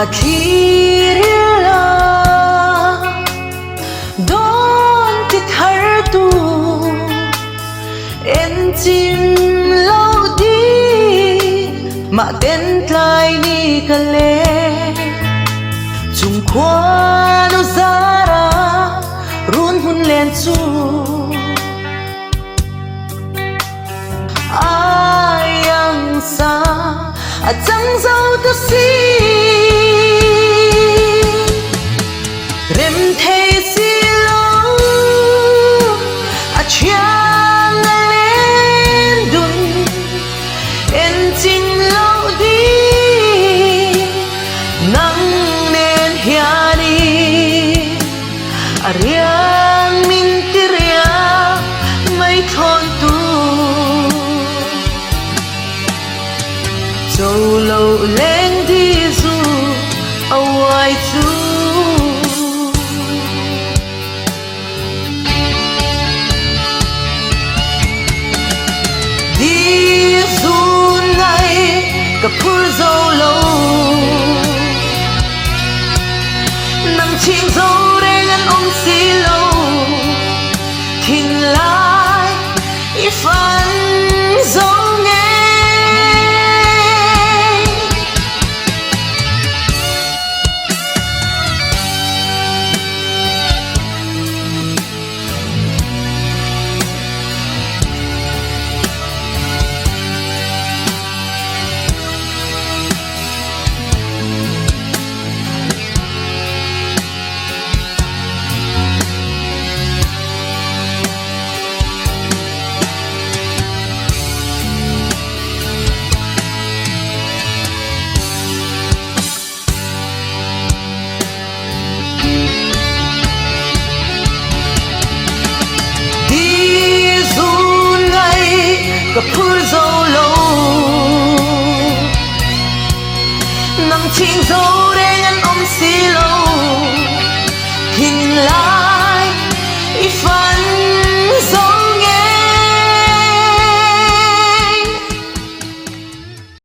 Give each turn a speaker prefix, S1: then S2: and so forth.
S1: mathirila don ti thar tu en chim lo di ma ten tlai ni kale chung khoa no zara run hun len chu ayang sa a chang zau ta si rem thei si lo a chiang len dun en ching lo di nang nen hiani ariang min tiria mai thon tu so lo leng di zu awai chu di zu ngai ka phur zo lo nang ching zo reng an om si lo thing lai ifan zo nge ka phur zo lo nang ching zo reng an om si lo hin la